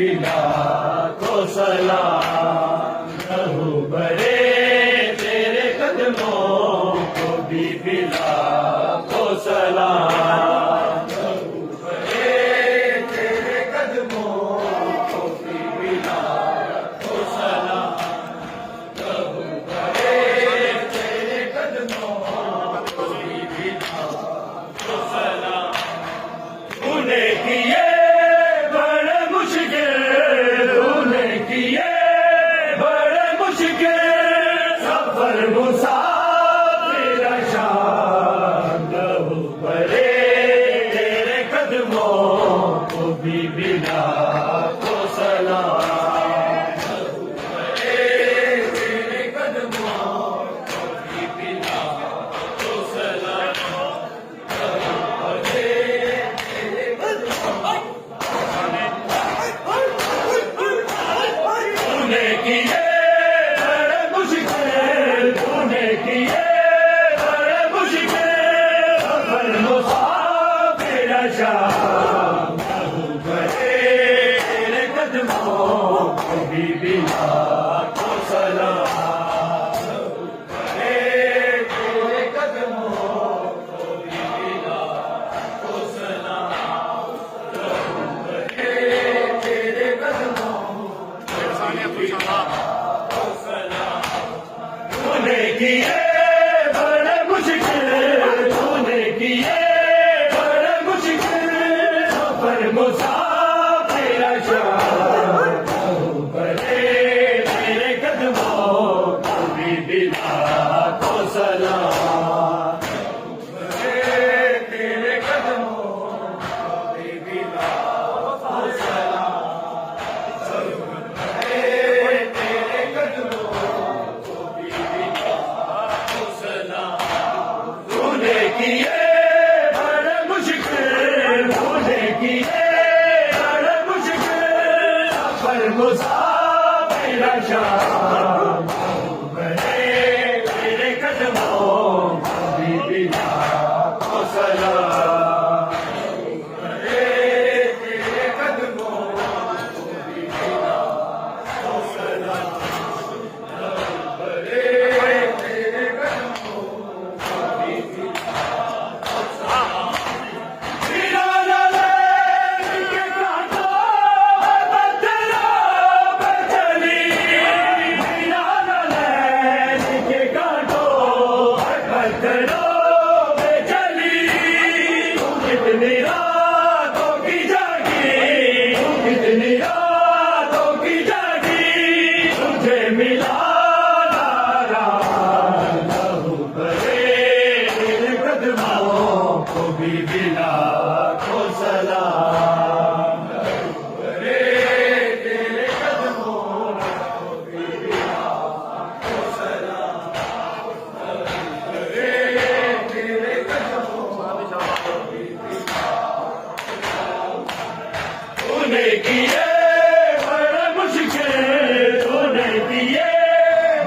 बिला को सलाम रहूं बरे तेरे कदमों को भी बिला को सलाम रहूं बरे तेरे कदमों को भी बिला को सलाम रहूं बरे तेरे कदमों को भी बिला को सलाम तूने किए बड़े मुश्किल तूने किए बड़े मुश्किल सफर मुसाफिर शान रहूं बरे तेरे कदमों को भी बिला को सलाम रहूं बरे तेरे कदमों को भी बिला को सलाम रहूं बरे तेरे कदमों तूने किए बड़े मुश्किल तूने किए बड़े मुश्किल सफर मुसाफिर शाम रहूं बरे तेरे कदमों को भी बिला को सलाम रहूं बरे तेरे कदमों को भी बिला को सलाम रहूं बरे तेरे कदमों तूने किए बड़े मुश्किल तूने किए बड़े मुश्किल सफर मुसाफिर शाम रहूं बरे तेरे कदमों को भी बिला को सलाम रहूं बरे तेरे कदमों को भी बिला को सलाम रहूं बरे तेरे कदमों को भी बिला को सलाम तूने किए बड़े मुश्किल तूने किए बड़े मुश्किल सफर मुसाफिर शाम रहूं बरे तेरे कदमों को भी बिला को सलाम रहूं बरे तेरे कदमों को भी बिला को सलाम रहूं बरे तेरे कदमों को भी बिला को सलाम बिना लैन के कांटों पत्थरों पे चली बिना लैन के कांटों पत्थरों पे चली तू कितनी रातों की जागी तू कितनी रातों की जागी तुझे मिला रहूं बरे तेरे कदमों को भी बिला को सलाम रहूं बरे तेरे कदमों को भी बिला को सलाम रहूं बरे तेरे कदमों को भी बिला तूने किए बड़े मुश्किल तूने किए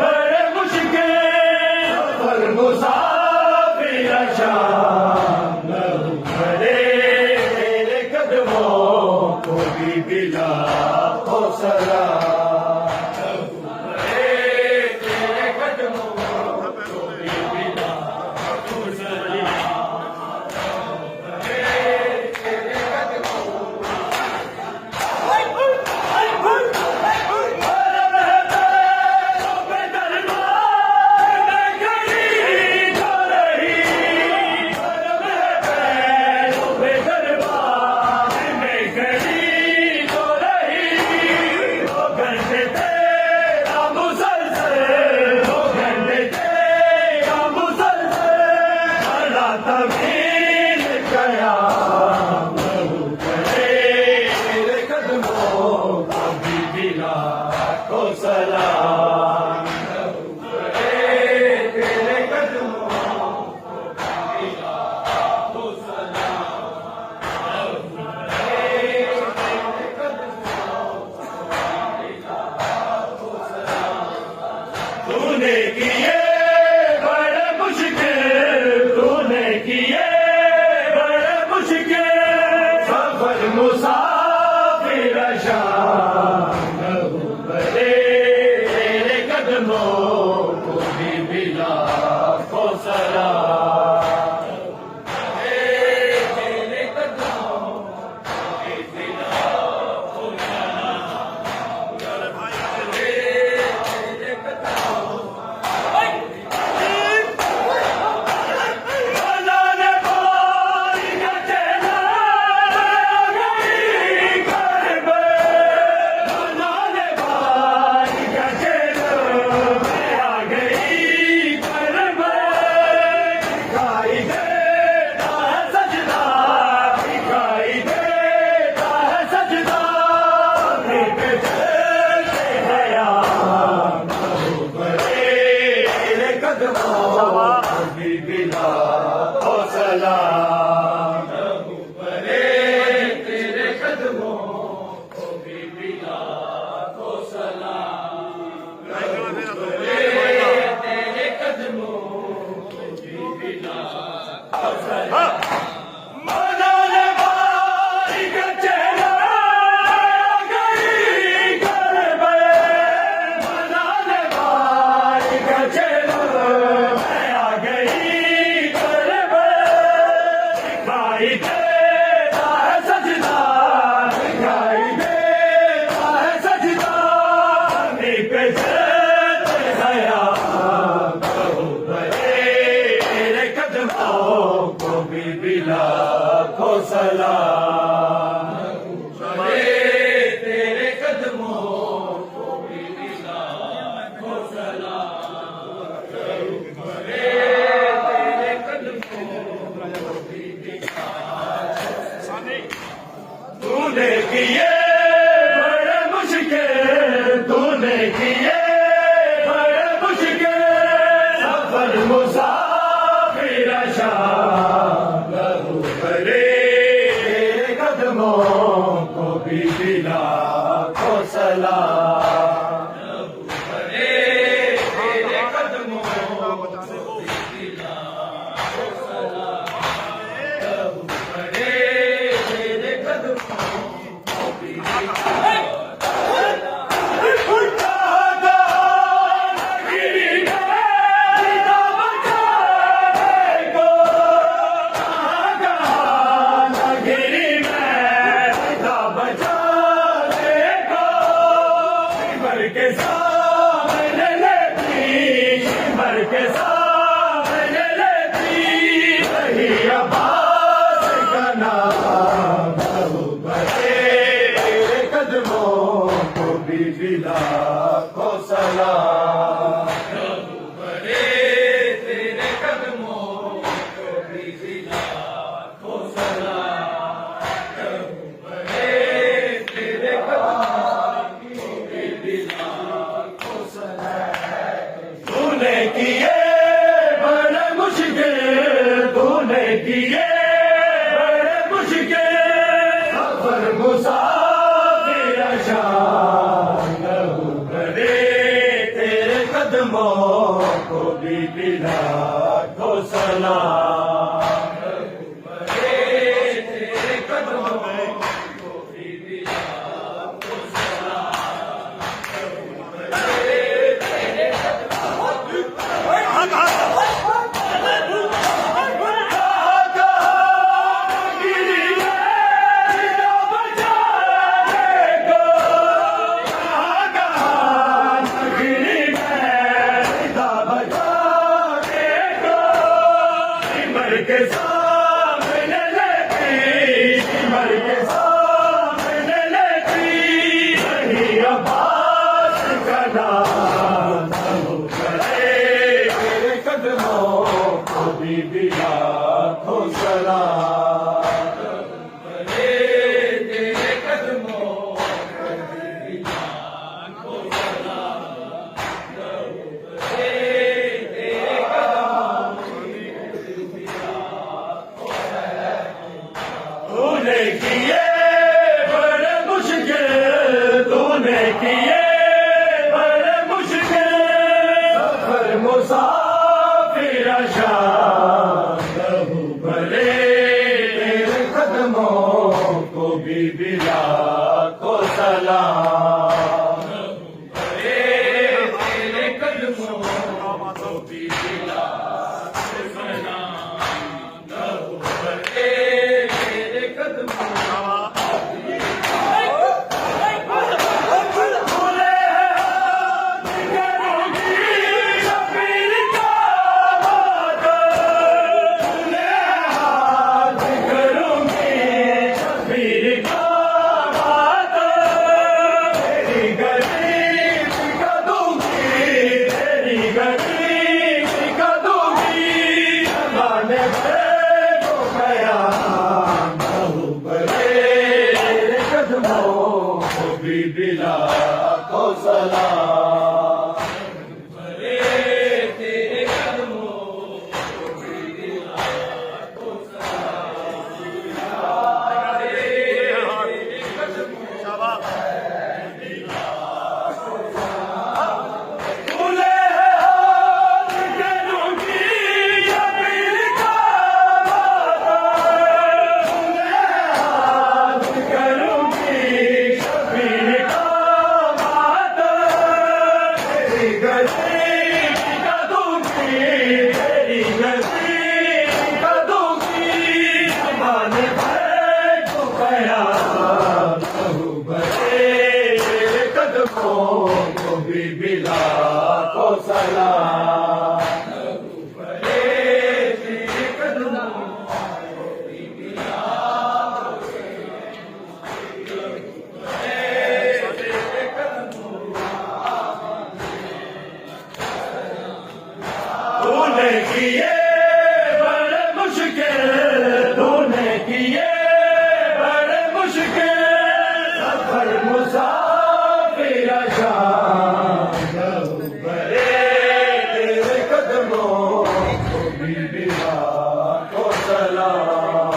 बड़े मुश्किल सफर मुसाफिर शाम रहूं बरे तेरे कदमों को भी बिला को सलाम रहूं बरे तेरे कदमों को भी बिला को सलाम रहूं बरे तेरे कदमों तवील कयाम रहूं बरे तेरे कदमों को भी बिला को सलाम रहूं बरे तेरे कदमों को भी बिला को सलाम रहूं बरे तेरे कदमों को भी बिला को सलाम तूने किए बड़े मुश्किल तूने किए बड़े मुश्किल सफर मुसाफिर शाम कदमों को भी मिला हो सलाम। बड़े तेरे कदमों को भी मिला हो सलाम। बड़े तेरे कदमों को भी मिला हो सलाम। मनाने वाली का चेहरा गई करबे, मनाने वाली का चेहरा मैं आ गई करबे। दिखाई देता है सजदा, दिखाई देता है सजदा, नी पे चलते गया कहूँ बड़े तेरे कदमों को भी मिला हो सलाम। बड़े तेरे कदमों को भी मिला हो सलाम। बड़े तेरे कदमों को भी मिला हो सलाम। तूने किए बड़े मुश्किल, तूने किए बड़े मुश्किल, सफर मुसाफिर शाम लहू बड़े तेरे कदमों को भी मिला हो सलाम। बड़े तेरे कदमों को भी मिला हो सलाम। बड़े तेरे कदमों को भी मिला हो के सामने लेती, मर के सामने लेती, वही अब्बास का नाम कहूँ बड़े तेरे कदमों को भी मिला हो सलाम। बड़े तेरे कदमों को भी मिला हो सलाम। बड़े तेरे कदमों तूने किए बड़े मुश्किल, तूने किए बड़े मुश्किल, सफर मुसाफिर शाम लहू बड़े तेरे कदमों को भी मिला हो सलाम। बड़े तेरे कदमों को भी मिला हो सलाम। के सामने लेती, मर के सामने लेती, वही अब्बास का नाम कहूँ बड़े तेरे कदमों को भी मिला हो सलाम। बड़े तेरे कदमों को भी मिला हो सलाम। बड़े तेरे कदमों को भी मिला हो सलाम। तूने किए बड़े मुश्किल, तूने किए बड़े मुश्किल, सफर मुसाफिर शाम लहू बड़े तेरे कदमों को भी मिला हो सलाम। बड़े तेरे कदमों को भी मिला हो सलाम। बड़े तेरे कदमों बिला को सलाम। बड़े तेरे तूने किए बड़े मुश्किल, तूने किए बड़े मुश्किल, सफर मुसाफिर शाम बड़े तेरे कदमों को भी बिला को सलाम।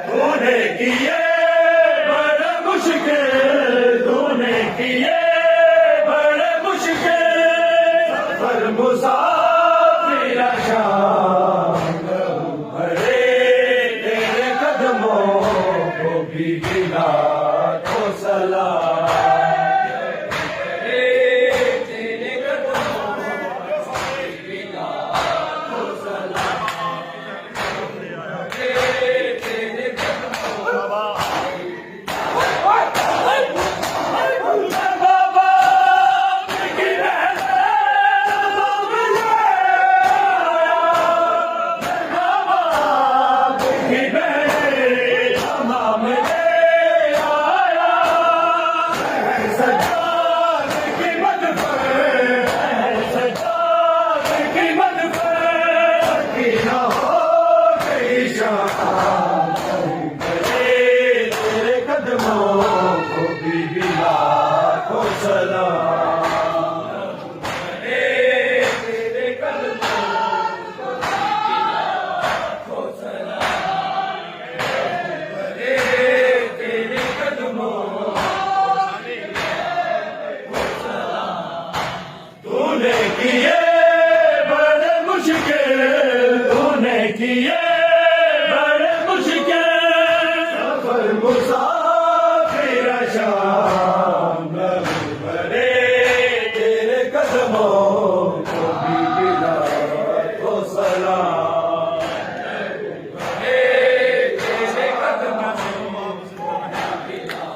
तूने किए बड़े मुश्किल, तूने किए बड़े मुश्किल, सफर मुसाफिर शाम भरे तेरे कदमों को भी गिला को सलाम। तेरे कदमों को भी बिला को सलाम। तेरे कदमों को भी बिला को सलाम। तेरे कदमों को सलाम। तूने किए बड़े मुश्किल, तूने किए मुसाफिर शाम भरे तेरे कदमों को भी बिला को सलाम। तेरे कदमों को भी बिला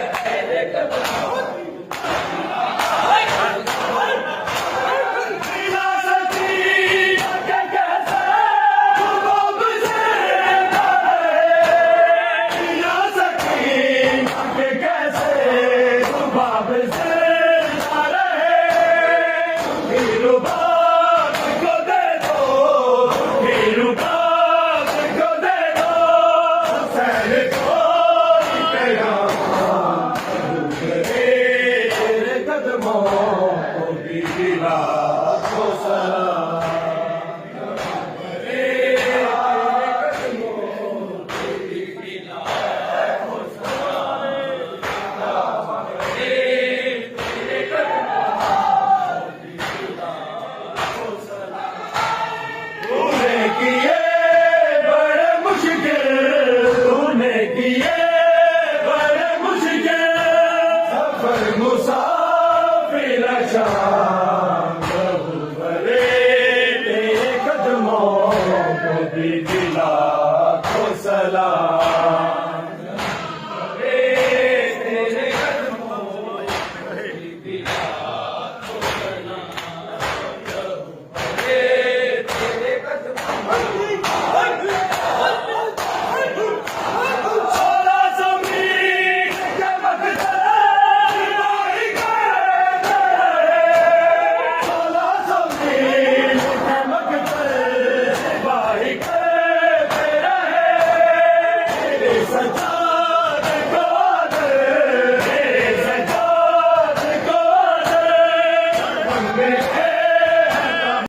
तेरे कदमों मुसाफिर शाम